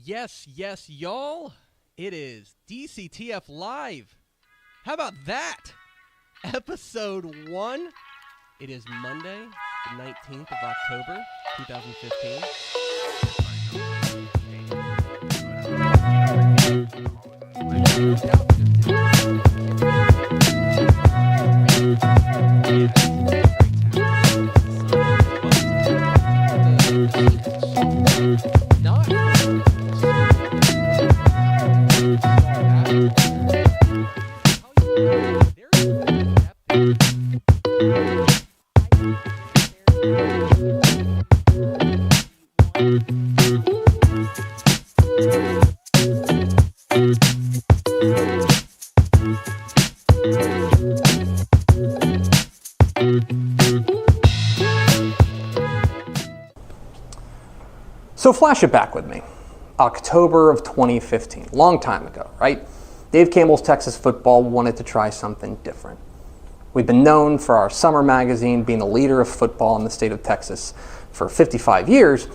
Yes, y'all. It is DCTF Live. How about that? Episode 1. It is Monday, the 19th of October, 2015. So flash it back with me. October of 2015, long time ago, right? Dave Campbell's Texas Football wanted to try something different. We've been known for our summer magazine being the leader of football in the state of Texas for 55 years,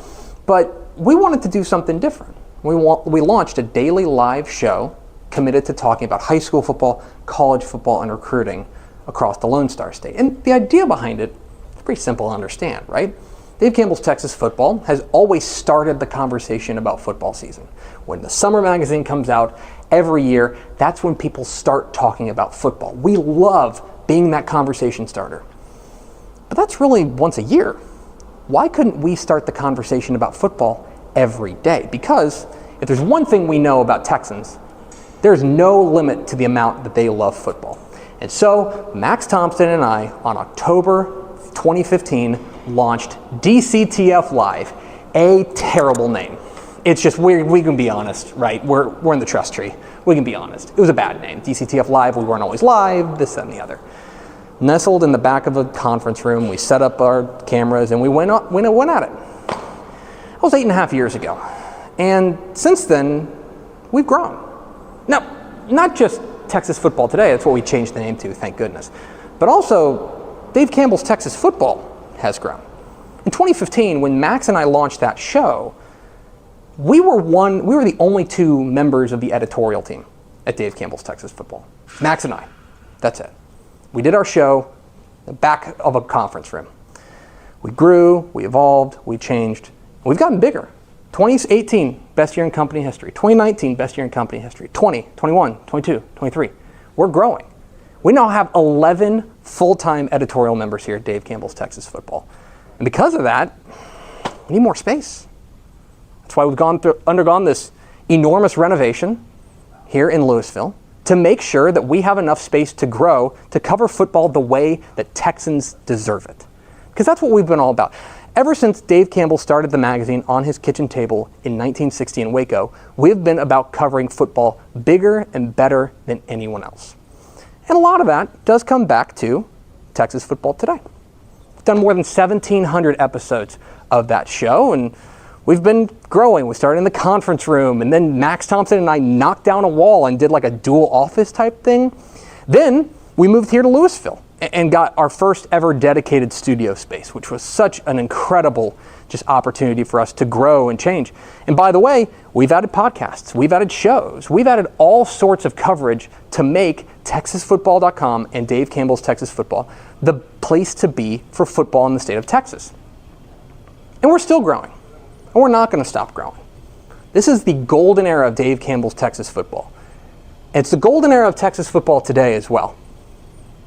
but we wanted to do something different. We launched a daily live show committed to talking about high school football, college football, and recruiting across the Lone Star State. And the idea behind it is pretty simple to understand, right? Dave Campbell's Texas Football has always started the conversation about football season. When the summer magazine comes out every year, that's when people start talking about football. We love being that conversation starter. But that's really once a year. Why couldn't we start the conversation about football every day? Because if there's one thing we know about Texans, there's no limit to the amount that they love football. And so Max Thompson and I, on October 2015, launched DCTF Live, a terrible name. It's just, we can be honest, right? We're in the trust tree. We can be honest. It was a bad name. DCTF Live, we weren't always live, this, that, and the other. Nestled in the back of a conference room, we set up our cameras and we went at it. That was 8.5 years ago. And since then, we've grown. Now, not just Texas Football Today, that's what we changed the name to, thank goodness. But also, Dave Campbell's Texas Football has grown. In 2015, when Max and I launched that show, we were the only two members of the editorial team at Dave Campbell's Texas Football. Max and I. That's it. We did our show in the back of a conference room. We grew, we evolved, we changed, and we've gotten bigger. 2018, best year in company history. 2019, best year in company history. 20, 21, 22, 23. We're growing. We now have 11 full-time editorial members here at Dave Campbell's Texas Football. And because of that, we need more space. That's why we've undergone this enormous renovation here in Louisville to make sure that we have enough space to grow, to cover football the way that Texans deserve it. Because that's what we've been all about. Ever since Dave Campbell started the magazine on his kitchen table in 1960 in Waco, we've been about covering football bigger and better than anyone else. And a lot of that does come back to Texas Football Today. We've done more than 1,700 episodes of that show, and we've been growing. We started in the conference room, and then Max Thompson and I knocked down a wall and did like a dual office type thing. Then we moved here to Louisville and got our first ever dedicated studio space, which was such an incredible just opportunity for us to grow and change. And by the way, we've added podcasts, we've added shows, we've added all sorts of coverage to make TexasFootball.com and Dave Campbell's Texas Football the place to be for football in the state of Texas. And we're still growing, and we're not going to stop growing. This is the golden era of Dave Campbell's Texas Football. And it's the golden era of Texas football today as well.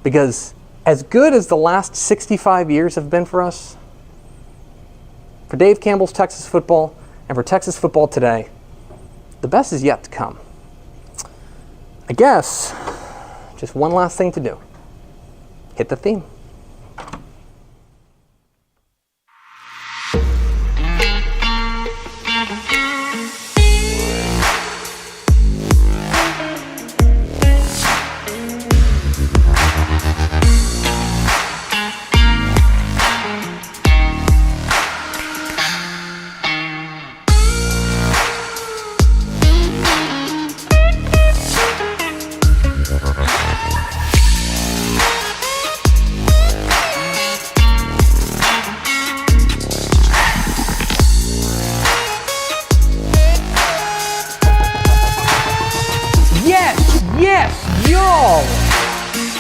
Because as good as the last 65 years have been for us, for Dave Campbell's Texas Football and for Texas Football Today, the best is yet to come. I guess just one last thing to do. Hit the theme. football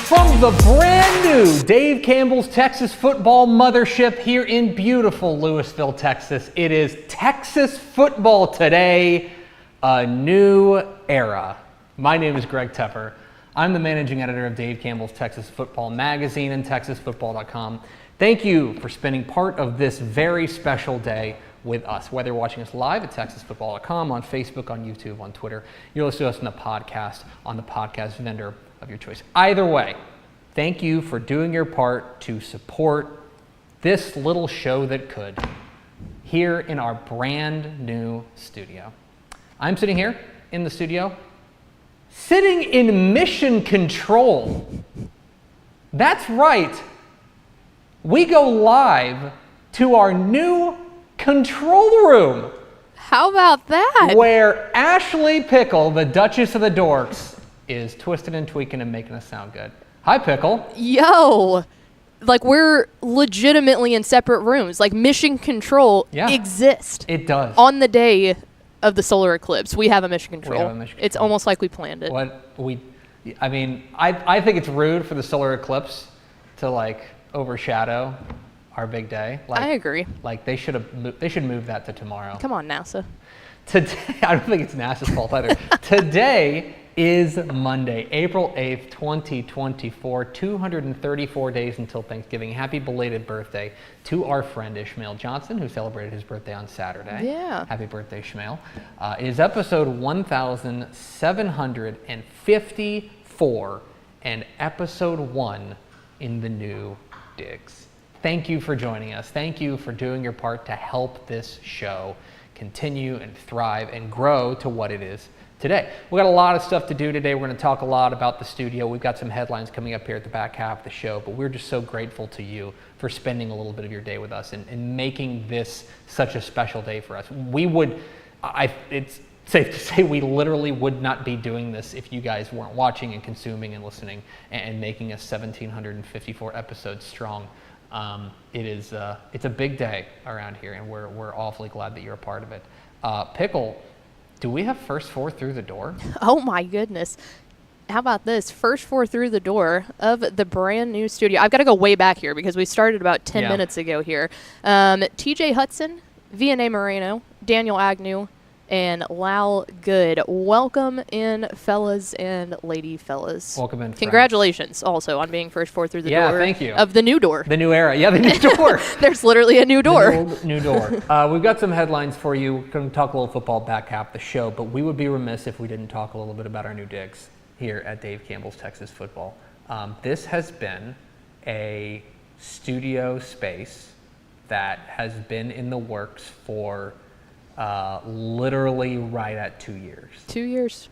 from the brand new Dave Campbell's Texas football mothership here in beautiful Lewisville, Texas. It is Texas football today, a new era. My name is Greg Tepper. I'm the managing editor of Dave Campbell's Texas Football Magazine and TexasFootball.com. Thank you for spending part of this very special day with us, whether you're watching us live at TexasFootball.com, on Facebook, on YouTube, on Twitter. You're listening to us on the podcast vendor of your choice. Either way, thank you for doing your part to support this little show that could here in our brand new studio. I'm sitting here in the studio, sitting in mission control. That's right. We go live to our new control room. How about that? Where Ashley Pickle, the Duchess of the Dorks, is twisting and tweaking and making us sound good. Hi, Pickle. Yo, like we're legitimately in separate rooms. Like mission control exists. It does. On the day of the solar eclipse, we have a mission control. It's control. almost like we planned it. I think it's rude for the solar eclipse to like overshadow our big day. I agree. Like they should move that to tomorrow. Come on, NASA. Today, I don't think it's NASA's fault either. Today is Monday, April 8th, 2024, 234 days until Thanksgiving. Happy belated birthday to our friend Ishmael Johnson, who celebrated his birthday on Saturday. Yeah. Happy birthday, Ishmael. It is episode 1754 and episode 1 in the new digs. Thank you for joining us. Thank you for doing your part to help this show continue and thrive and grow to what it is today. We've got a lot of stuff to do today. We're going to talk a lot about the studio. We've got some headlines coming up here at the back half of the show, but we're just so grateful to you for spending a little bit of your day with us and making this such a special day for us. It's safe to say we literally would not be doing this if you guys weren't watching and consuming and listening and making us 1,754 episodes strong. It's a big day around here, and we're awfully glad that you're a part of it. Pickle, do we have first four through the door? Oh my goodness. How about this? First four through the door of the brand new studio. I've got to go way back here because we started about 10 minutes ago here. TJ Hudson, Vianney Moreno, Daniel Agnew, and Lal Good. Welcome in, fellas and lady fellas. Welcome in, friends. Congratulations also on being first four through the door. Yeah, thank you. Of the new door. The new era. Yeah, the new door. There's literally a new door. The new door. We've got some headlines for you. We're going to talk a little football back half the show, but we would be remiss if we didn't talk a little bit about our new digs here at Dave Campbell's Texas Football. This has been a studio space that has been in the works for literally right at 2 years. 2 years.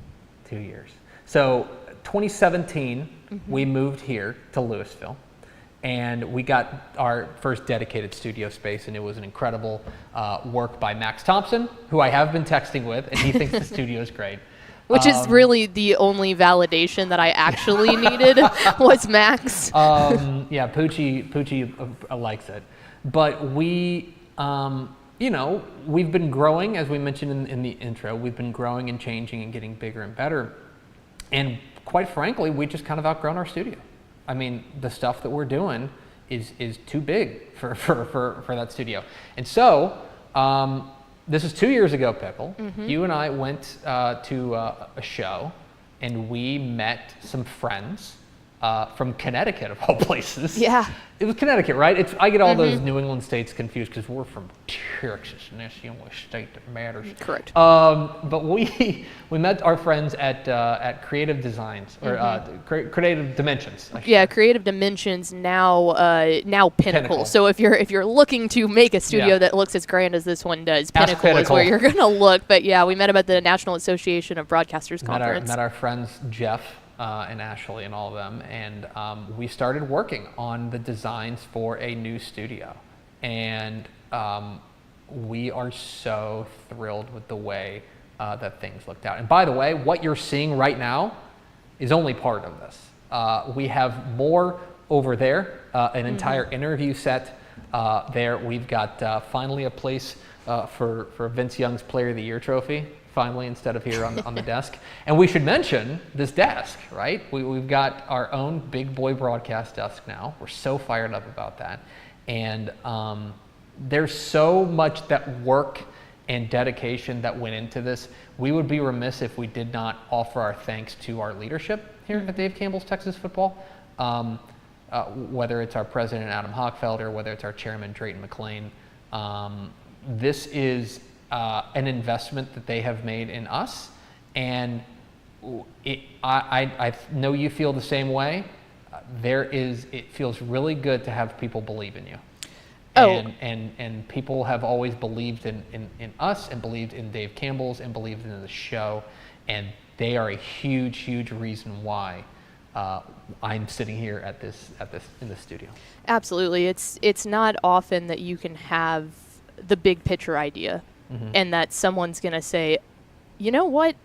2 years. So 2017, we moved here to Lewisville, and we got our first dedicated studio space, and it was an incredible work by Max Thompson, who I have been texting with, and he thinks the studio is great. Which is really the only validation that I actually needed was Max. Poochie likes it. But we... we've been growing, as we mentioned in the intro. We've been growing and changing and getting bigger and better. And quite frankly, we just kind of outgrown our studio. I mean, the stuff that we're doing is too big for that studio. And so, this is 2 years ago, Pickle. You and I went to a show, and we met some friends from Connecticut, of all places. Yeah. It was Connecticut, right? I get all those New England states confused because we're from Texas, and that's the only state that matters. Correct. But we met our friends at Creative Designs, or Creative Dimensions. Yeah, Creative Dimensions, now Pinnacle. So if you're looking to make a studio that looks as grand as this one does, Pinnacle is where you're gonna look. But yeah, we met them at the National Association of Broadcasters Conference. Met our friends Jeff and Ashley and all of them, and we started working on the designs for a new studio, and we are so thrilled with the way that things looked out. And by the way, what you're seeing right now is only part of this. We have more over there, an entire interview set there. We've got finally a place for Vince Young's Player of the Year trophy finally, instead of here on the desk. And we should mention this desk, right? We've got our own big boy broadcast desk now. We're so fired up about that. And there's so much that work and dedication that went into this. We would be remiss if we did not offer our thanks to our leadership here at Dave Campbell's Texas Football. Whether it's our president, Adam Hochfelder, whether it's our chairman, Drayton McLean. This is an investment that they have made in us, and I know you feel the same way. It feels really good to have people believe in you. And people have always believed in us and believed in Dave Campbell's and believed in the show, and they are a huge reason why I'm sitting here in the studio. Absolutely. It's not often that you can have the big picture idea and that someone's going to say, you know what,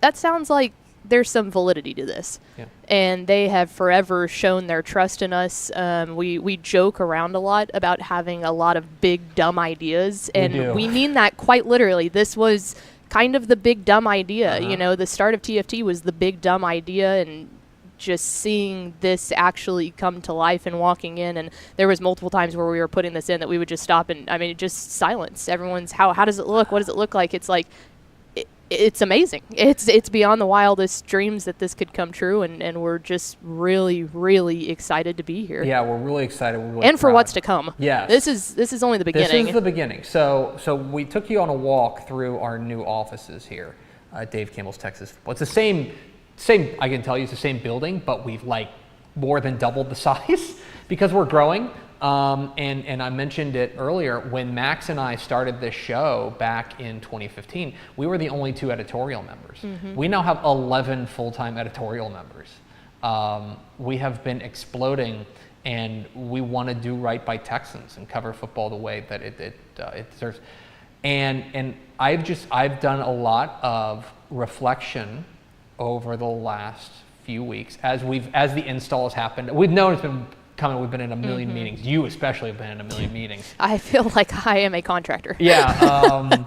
that sounds like there's some validity to this. Yeah. And they have forever shown their trust in us. We joke around a lot about having a lot of big, dumb ideas, and we mean that quite literally. This was kind of the big, dumb idea. You know, the start of TFT was the big, dumb idea, and just seeing this actually come to life and walking in, and there was multiple times where we were putting this in that we would just stop and, I mean, just silence. Everyone's, how does it look? What does it look like? It's like, it's amazing. It's beyond the wildest dreams that this could come true, and we're just really excited to be here. Yeah, we're really excited. We're really and for what's to come. Yeah, this is only the beginning. This is the beginning. So we took you on a walk through our new offices here at Dave Campbell's Texas Football. It's the same. I can tell you, it's the same building, but we've like more than doubled the size because we're growing. And I mentioned it earlier, when Max and I started this show back in 2015, we were the only 2 editorial members. We now have 11 full-time editorial members. We have been exploding, and we want to do right by Texans and cover football the way that it deserves. And I've done a lot of reflection over the last few weeks as the install has happened. We've known it's been coming. We've been in a million meetings. You especially have been in a million meetings. I feel like I am a contractor. Yeah.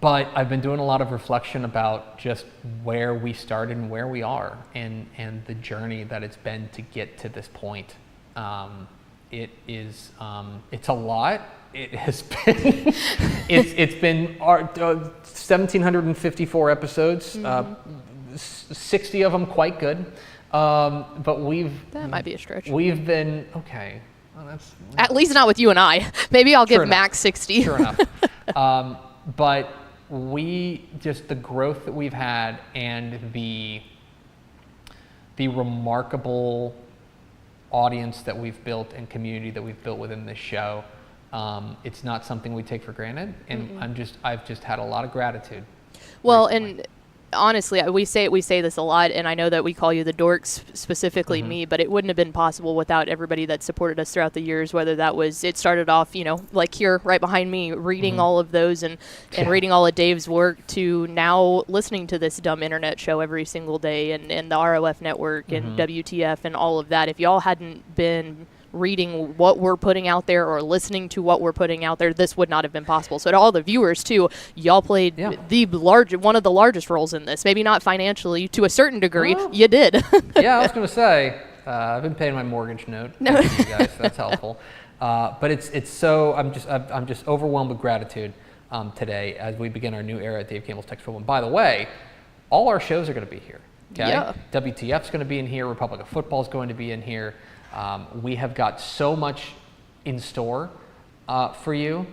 But I've been doing a lot of reflection about just where we started and where we are, and the journey that it's been to get to this point. It's a lot. It has been it's been 1,754 episodes. 60 of them quite good. But that might be a stretch. We've been okay. Well, that's at least not with you and I. Maybe I'll give Max 60. Sure enough. But the growth that we've had and the remarkable audience that we've built and community that we've built within this show, it's not something we take for granted, and I've just had a lot of gratitude. Well, and honestly, we say this a lot, and I know that we call you the dorks, specifically me, but it wouldn't have been possible without everybody that supported us throughout the years, whether that was, it started off, like here right behind me, reading all of those and reading all of Dave's work, to now listening to this dumb internet show every single day, and the ROF network and WTF and all of that. If y'all hadn't been reading what we're putting out there or listening to what we're putting out there, this would not have been possible. So to all the viewers too, y'all played one of the largest roles in this. Maybe not financially, to a certain degree, you did. Yeah, I was going to say, I've been paying my mortgage note. No. Thank you guys, that's helpful. But it's so, I'm just overwhelmed with gratitude today as we begin our new era at Dave Campbell's Texas Football. And by the way, all our shows are going to be here. Okay? Yeah. WTF's going to be in here. Republic of Football is going to be in here. We have got so much in store for you.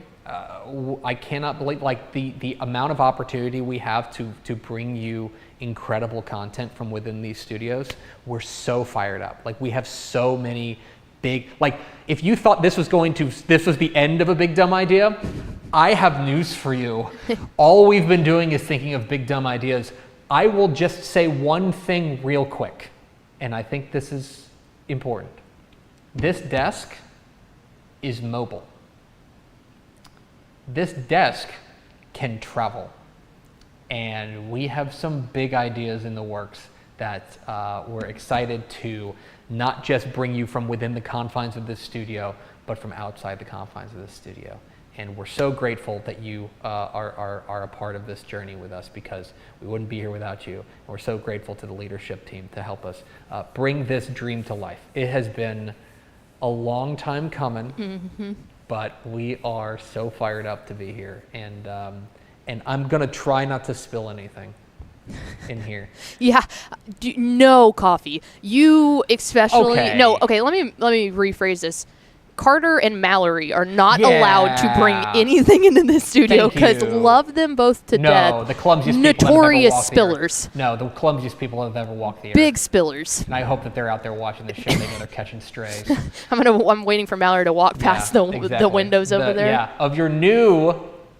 I cannot believe the amount of opportunity we have to bring you incredible content from within these studios. We're so fired up. We have so many big, if you thought this was the end of a big dumb idea, I have news for you. All we've been doing is thinking of big dumb ideas. I will just say one thing real quick, and I think this is important. This desk is mobile. This desk can travel. And we have some big ideas in the works that we're excited to not just bring you from within the confines of this studio, but from outside the confines of this studio. And we're so grateful that you are a part of this journey with us, because we wouldn't be here without you. And we're so grateful to the leadership team to help us bring this dream to life. It has been a long time coming, but we are so fired up to be here. And I'm going to try not to spill anything in here. Yeah, no coffee. You especially. Okay. No, okay, let me rephrase this. Carter and Mallory are not allowed to bring anything into the studio because love them both to death. No, the clumsiest notorious people have ever walked spillers. No, the clumsiest people have ever walked the earth. Big spillers. And I hope that they're out there watching the show. They know they're catching strays. I'm waiting for Mallory to walk past the windows over there. Yeah, of your new.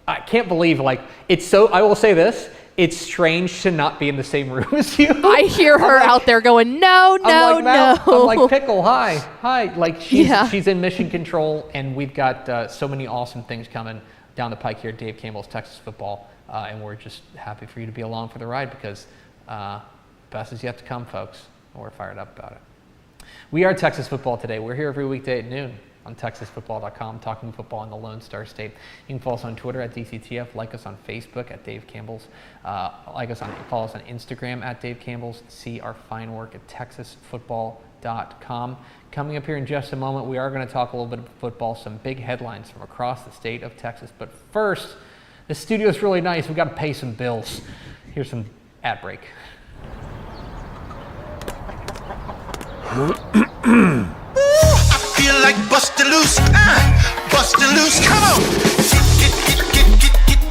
I can't believe, like, it's so. I will say this. It's strange to not be in the same room as you. I hear her out there going, no. I'm like, Pickle, hi. Like, she's in mission control, and we've got so many awesome things coming down the pike here at Dave Campbell's Texas Football, and we're just happy for you to be along for the ride, because best is yet to come, folks, and we're fired up about it. We are Texas Football Today. We're here every weekday at noon on TexasFootball.com, talking football in the Lone Star State. You can follow us on Twitter at DCTF, like us on Facebook at Dave Campbell's, follow us on Instagram at Dave Campbell's, see our fine work at TexasFootball.com. Coming up here in just a moment, we are going to talk a little bit of football, some big headlines from across the state of Texas. But first, the studio is really nice. We've got to pay some bills. Here's some ad break. Feel like bustin' loose, bustin' loose, come on.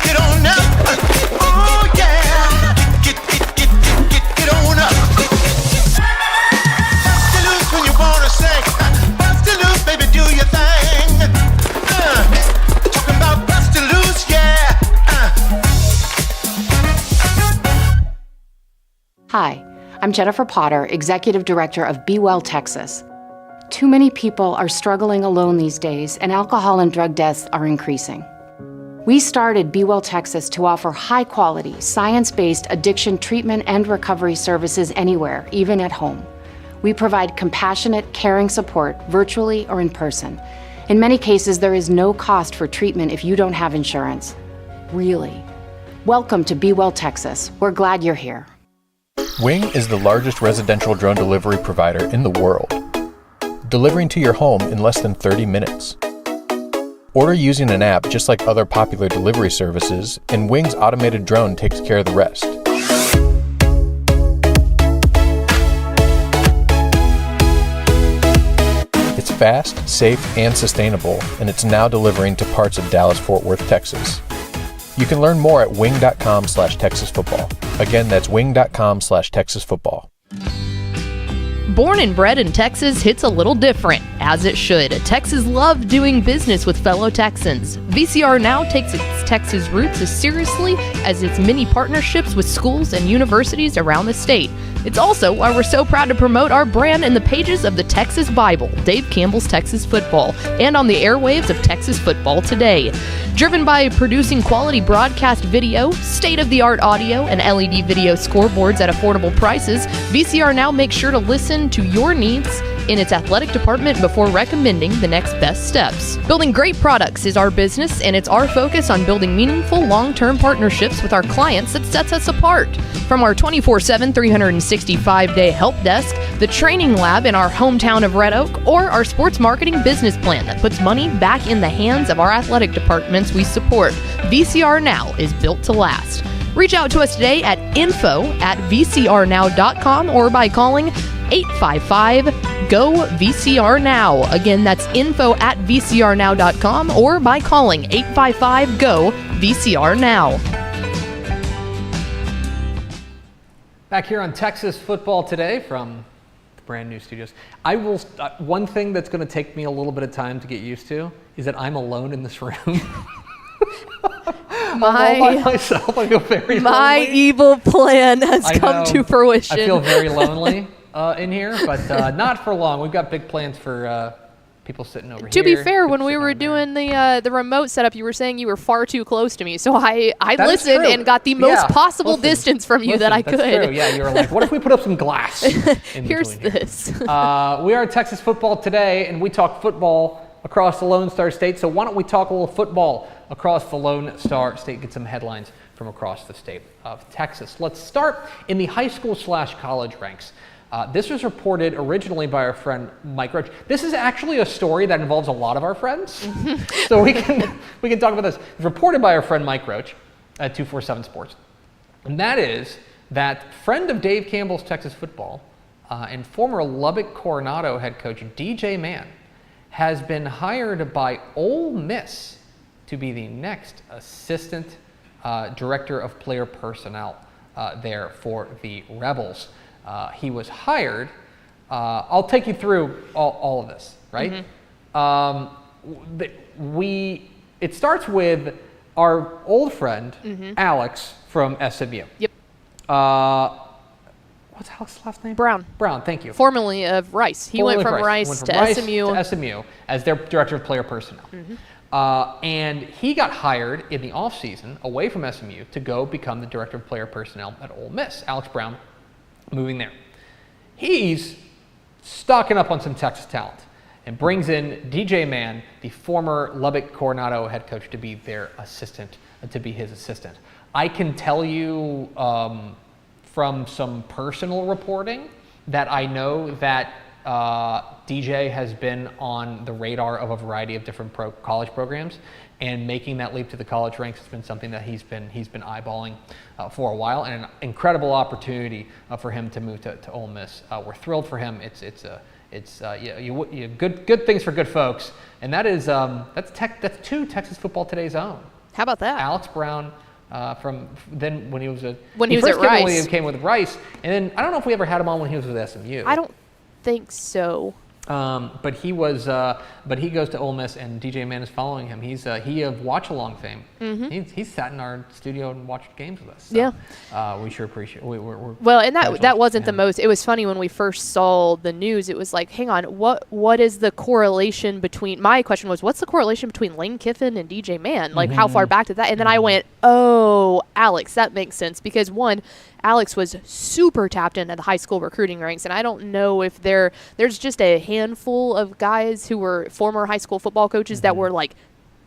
Get on up. Oh yeah, get on up. Bustin' loose when you wanna sing. Bustin' loose, baby, do your thing. Talking about bustin' loose, yeah. Hi, I'm Jennifer Potter, Executive Director of Be Well Texas. Too many people are struggling alone these days, and alcohol and drug deaths are increasing. We started Be Well Texas to offer high-quality, science-based addiction treatment and recovery services anywhere, even at home. We provide compassionate, caring support virtually or in person. In many cases, there is no cost for treatment if you don't have insurance. Really. Welcome to Be Well Texas. We're glad you're here. Wing is the largest residential drone delivery provider in the world, delivering to your home in less than 30 minutes. Order using an app just like other popular delivery services, and Wing's automated drone takes care of the rest. It's fast, safe, and sustainable, and it's now delivering to parts of Dallas-Fort Worth, Texas. You can learn more at wing.com/TexasFootball. Again, that's wing.com/TexasFootball. Born and bred in Texas hits a little different, as it should. Texas loves doing business with fellow Texans. VCR now takes its Texas roots as seriously as its many partnerships with schools and universities around the state. It's also why we're so proud to promote our brand in the pages of the Texas Bible, Dave Campbell's Texas Football, and on the airwaves of Texas Football Today. Driven by producing quality broadcast video, state-of-the-art audio, and LED video scoreboards at affordable prices, VCR now makes sure to listen to your needs in its athletic department before recommending the next best steps. Building great products is our business, and it's our focus on building meaningful long-term partnerships with our clients that sets us apart. From our 24/7, 365-day help desk, the training lab in our hometown of Red Oak, or our sports marketing business plan that puts money back in the hands of our athletic departments we support, VCR Now is built to last. Reach out to us today at info@vcrnow.com or by calling 855-GO-VCR-NOW. Again, that's info@vcrnow.com or by calling 855-GO-VCR-NOW. Back here on Texas Football Today from the brand new studios. I will. One thing that's going to take me a little bit of time to get used to is that I'm alone in this room. I'm all by myself. I feel very my lonely. Evil plan has come to fruition. I feel very lonely in here, but not for long. We've got big plans for people sitting over here. To be fair, when we were doing the remote setup, you were saying you were far too close to me. So I listened and got the most possible distance from you that I could. True. Yeah, you were like, what if we put up some glass in Here's between this. We are Texas Football Today, and we talk football across the Lone Star State. So why don't we talk a little football across the Lone Star State. Get some headlines from across the state of Texas. Let's start in the high school / college ranks. This was reported originally by our friend Mike Roach. This is actually a story that involves a lot of our friends, so we can talk about this. It's reported by our friend Mike Roach at 247 Sports, and that is that friend of Dave Campbell's Texas football and former Lubbock Coronado head coach DJ Mann has been hired by Ole Miss to be the next assistant director of player personnel there for the Rebels. He was hired. I'll take you through all of this, right? It starts with our old friend, Alex from SMU. Yep. What's Alex's last name? Brown. Brown, thank you. Formerly of Rice. He went from Rice to SMU. To SMU as their director of player personnel. And he got hired in the offseason away from SMU to go become the director of player personnel at Ole Miss. Alex Brown moving there. He's stocking up on some Texas talent and brings in DJ Mann, the former Lubbock Coronado head coach, to be their assistant, to be his assistant. I can tell you from some personal reporting that I know that DJ has been on the radar of a variety of different college programs, and making that leap to the college ranks has been something that he's been eyeballing for a while, and an incredible opportunity for him to move to Ole Miss. We're thrilled for him. It's good things for good folks, and that's two Texas Football Today's own. How about that? Alex Brown. From then when he was at Rice. When he came with Rice, and then I don't know if we ever had him on when he was with SMU. I don't think so. But he was, but he goes to Ole Miss, and DJ Mann is following him. He of watch along fame. He's sat in our studio and watched games with us. So, yeah, we sure appreciate. Well, and that wasn't the most. It was funny when we first saw the news. It was like, hang on, what is the correlation between? My question was, what's the correlation between Lane Kiffin and DJ Mann? Like, how far back did that? And then I went, oh, Alex, that makes sense, because one, Alex was super tapped into the high school recruiting ranks, and I don't know if there's just a handful of guys who were former high school football coaches that were like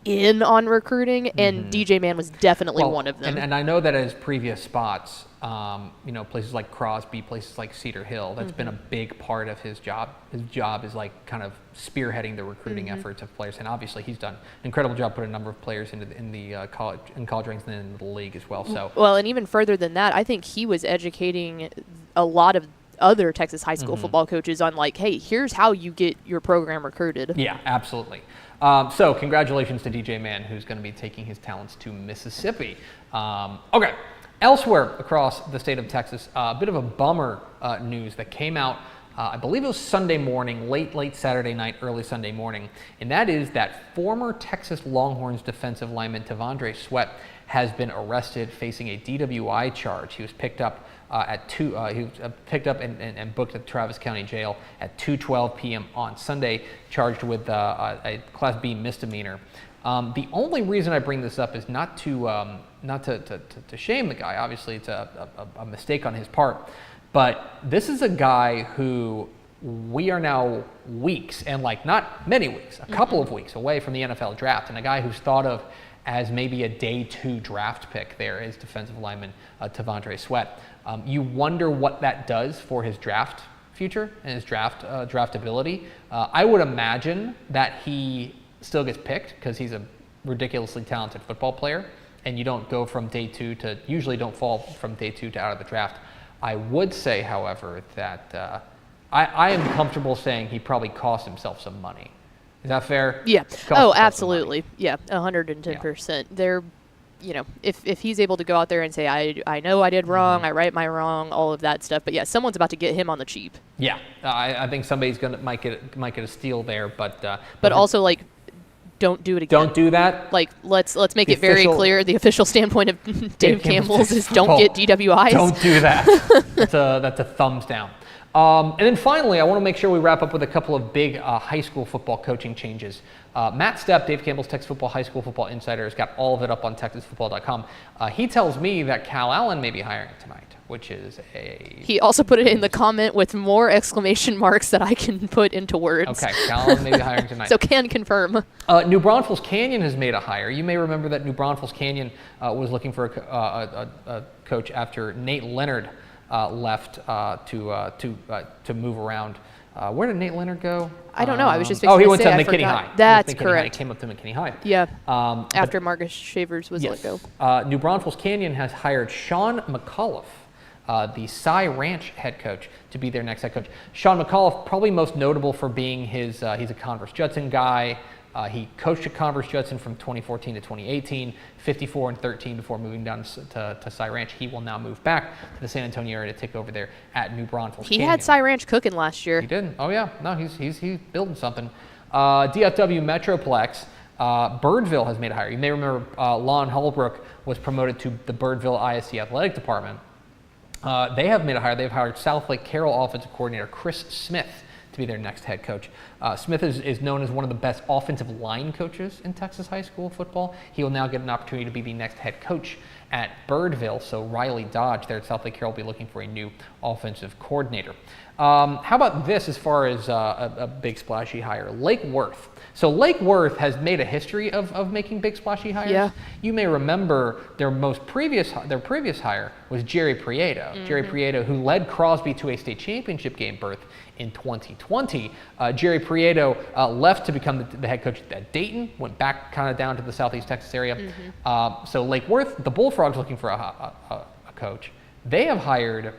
in on recruiting, and DJ Mann was definitely one of them. And I know that at his previous spots, places like Crosby, places like Cedar Hill, that's been a big part of his job. His job is like kind of spearheading the recruiting efforts of players, and obviously he's done an incredible job putting a number of players in the college ranks and in the league as well. So and even further than that, I think he was educating a lot of other Texas high school football coaches on like, hey, here's how you get your program recruited. Yeah, absolutely. So congratulations to DJ Mann, who's going to be taking his talents to Mississippi. Okay. Elsewhere across the state of Texas, a bit of a bummer news that came out, I believe it was Sunday morning, late Saturday night, early Sunday morning, and that is that former Texas Longhorns defensive lineman Tavondre Sweat has been arrested, facing a DWI charge. He was picked up and booked at Travis County Jail at 2:12 p.m. on Sunday, charged with a Class B misdemeanor. The only reason I bring this up is not to shame the guy. Obviously, it's a mistake on his part. But this is a guy who we are now weeks, and like not many weeks, a couple of weeks away from the NFL draft, and a guy who's thought of as maybe a day 2 draft pick there is defensive lineman Tavondre Sweat. You wonder what that does for his draft future and his draftability. I would imagine that he still gets picked because he's a ridiculously talented football player, and you don't go from day 2 to, usually don't fall from day 2 to out of the draft. I would say, however, that I am comfortable saying he probably cost himself some money. Is that fair? Yeah. Oh, absolutely. Yeah, 110%. They're, if he's able to go out there and say, I know I did wrong, I right my wrong, all of that stuff. But yeah, someone's about to get him on the cheap. Yeah, I think somebody's might get a steal there, but also like, don't do it again. Don't do that. Like, let's make it very clear. The official standpoint of Dave Campbell's is don't get DWIs. Don't do that. That's a thumbs down. And then finally, I want to make sure we wrap up with a couple of big high school football coaching changes. Matt Stepp, Dave Campbell's Texas Football High School Football Insider, has got all of it up on TexasFootball.com. He tells me that Cal Allen may be hiring tonight, which is He also put it in the comment with more exclamation marks that I can put into words. Okay, Cal Allen may be hiring tonight. So can confirm. New Braunfels Canyon has made a hire. You may remember that New Braunfels Canyon was looking for a coach after Nate Leonard left to move around. Where did Nate Leonard go? I don't know. I was just he fixing went to to say, McKinney High. That's McKinney correct. High. He came up to McKinney High. Yeah. After Marcus Shavers was let go. New Braunfels Canyon has hired Sean McAuliffe, the Cy Ranch head coach, to be their next head coach. Sean McAuliffe, probably most notable for being he's a Converse Judson guy. He coached at Converse Judson from 2014 to 2018, 54-13 before moving down to Cy Ranch. He will now move back to the San Antonio area to take over there at New Braunfels He Canyon. had Cy Ranch cooking last year. He did. Oh yeah. No, he's building something. DFW Metroplex. Birdville has made a hire. You may remember Lon Holbrook was promoted to the Birdville ISD Athletic Department. They have made a hire. They've hired South Lake Carroll offensive coordinator Chris Smith to be their next head coach. Smith is known as one of the best offensive line coaches in Texas high school football. He will now get an opportunity to be the next head coach at Birdville. So Riley Dodge there at South Lake Carroll will be looking for a new offensive coordinator. How about this as far as a big splashy hire? Lake Worth. So Lake Worth has made a history of making big splashy hires. Yeah. You may remember their previous hire was Jerry Prieto. Mm-hmm. Jerry Prieto, who led Crosby to a state championship game berth in 2020. Jerry Prieto left to become the head coach at Dayton, went back kind of down to the southeast Texas area. Mm-hmm. So Lake Worth, the Bullfrogs looking for a coach. They have hired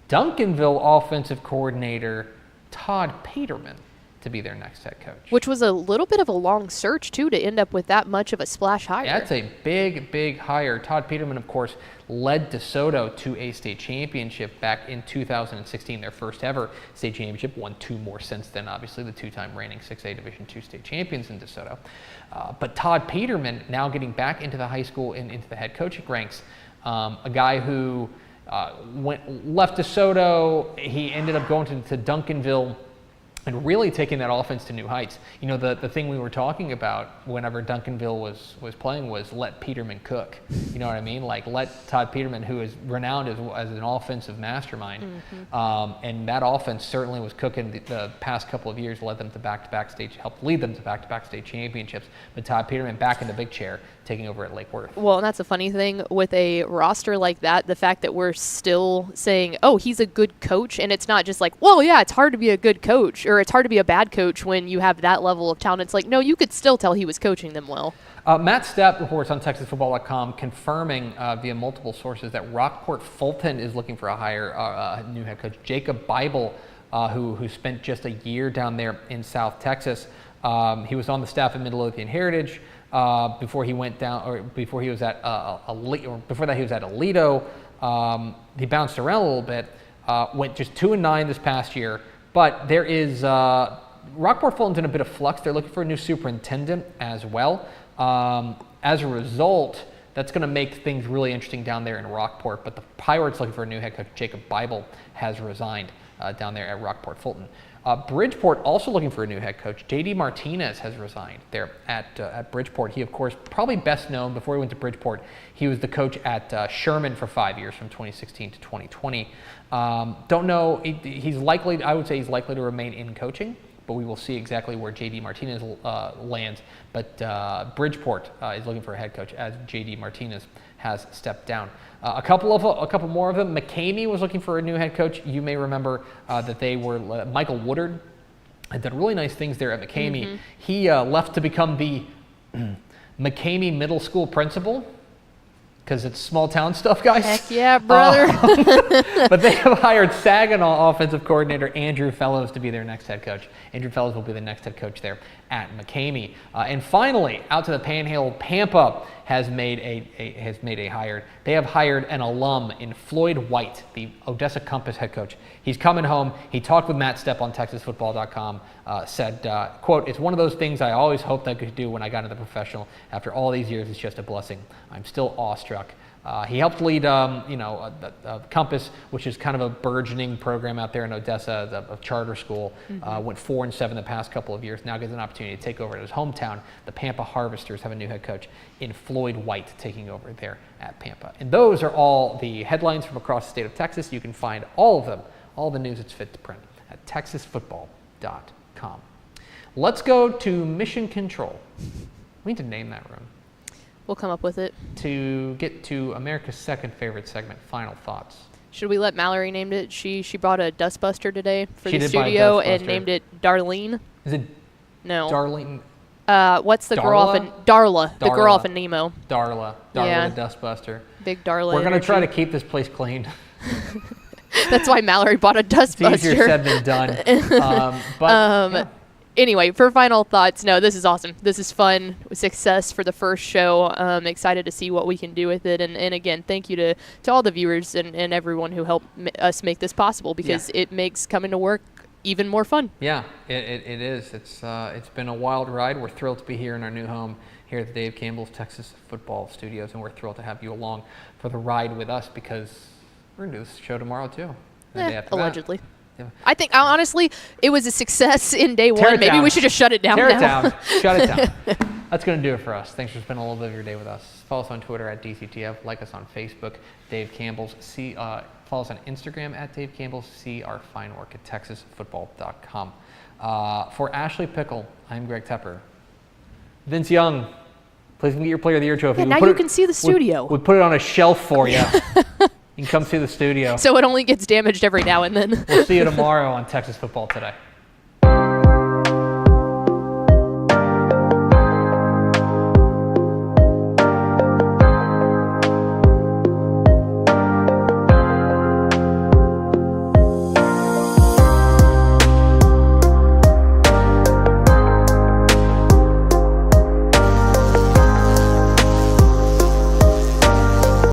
Duncanville offensive coordinator Todd Peterman to be their next head coach. Which was a little bit of a long search, too, to end up with that much of a splash hire. That's a big hire. Todd Peterman, of course, led DeSoto to a state championship back in 2016, their first ever state championship. Won two more since then, obviously, the two-time reigning 6A Division II state champions in DeSoto. But Todd Peterman now getting back into the high school and into the head coaching ranks. A guy who left DeSoto, he ended up going to Duncanville and really taking that offense to new heights. You know, the thing we were talking about whenever Duncanville was playing was let Peterman cook. You know what I mean? Like let Todd Peterman, who is renowned as an offensive mastermind, and that offense certainly was cooking the past couple of years, led them to back-to-back state, helped lead them to back-to-back state championships. But Todd Peterman back in the big chair, taking over at Lake Worth. Well, and that's a funny thing with a roster like that, the fact that we're still saying, oh, he's a good coach, and it's not just like, well, yeah, it's hard to be a good coach, or it's hard to be a bad coach when you have that level of talent. It's like, no, you could still tell he was coaching them well. Matt Stepp reports on TexasFootball.com confirming via multiple sources that Rockport Fulton is looking for a new head coach. Jacob Bible, who spent just a year down there in South Texas. He was on the staff at Midlothian Heritage before he went down, or before he was at before that he was at Aledo. He bounced around a little bit. Went just 2-9 this past year. But there is Rockport Fulton's in a bit of flux. They're looking for a new superintendent as well. As a result, that's going to make things really interesting down there in Rockport. But the Pirates looking for a new head coach. Jacob Bible has resigned down there at Rockport Fulton. Bridgeport also looking for a new head coach. J.D. Martinez has resigned there at Bridgeport. He, of course, probably best known before he went to Bridgeport. He was the coach at Sherman for 5 years, from 2016 to 2020. Don't know. He's likely. I would say he's likely to remain in coaching, but we will see exactly where J.D. Martinez lands. But Bridgeport is looking for a head coach as J.D. Martinez has stepped down. A couple more of them. McCamey was looking for a new head coach. You may remember that they were Michael Woodard had done really nice things there at McCamey. Mm-hmm. He left to become the McCamey Middle School principal. Because it's small town stuff, guys. Heck yeah, brother. But they have hired Saginaw offensive coordinator Andrew Fellows to be their next head coach. Andrew Fellows will be the next head coach there at McCamey. And finally, out to the Panhandle, Pampa has made a hire. They have hired an alum in Floyd White, the Odessa Compass head coach. He's coming home. He talked with Matt Stepp on TexasFootball.com. Said, quote, "It's one of those things I always hoped I could do when I got into the professional. After all these years, it's just a blessing. I'm still awestruck He helped lead, Compass, which is kind of a burgeoning program out there in Odessa, a charter school. Went 4-7 the past couple of years. Now gets an opportunity to take over at his hometown. The Pampa Harvesters have a new head coach in Floyd White taking over there at Pampa. And those are all the headlines from across the state of Texas. You can find all of them, all the news that's fit to print, at texasfootball.com. Let's go to Mission Control. We need to name that room. We'll come up with it. To get to America's second favorite segment, Final Thoughts. Should we let Mallory name it? She brought a dustbuster today for She the did buy a studio and dustbuster. named it Darlene. Is it No. Darlene? What's the girl off in Darla? The girl Darla. off in Nemo. Darla Yeah. the dustbuster. Big Darla. We're going to try to energy. keep this place clean. That's why Mallory bought a dustbuster. It's easier said than done. Yeah. Anyway, for final thoughts, no, this is awesome. This is fun. Success for the first show. Excited to see what we can do with it. And again, thank you to all the viewers and everyone who helped us make this possible, because it makes coming to work even more fun. Yeah, it is. It's been a wild ride. We're thrilled to be here in our new home here at the Dave Campbell's Texas Football Studios, and we're thrilled to have you along for the ride with us, because we're going to do this show tomorrow too. The day after that. Allegedly. Yeah. I think, honestly, it was a success in day Tear one. it Maybe down. we should just shut it down Tear now. it down. Shut it down. That's going to do it for us. Thanks for spending a little bit of your day with us. Follow us on Twitter at DCTF. Like us on Facebook, Dave Campbell's. Follow us on Instagram at Dave Campbell's. See our fine work at texasfootball.com. For Ashley Pickle, I'm Greg Tepper. Vince Young, please get your Player of the Year trophy. Yeah, now you can see the studio. We put it on a shelf for you. You can come see the studio. So it only gets damaged every now and then. We'll see you tomorrow on Texas Football Today.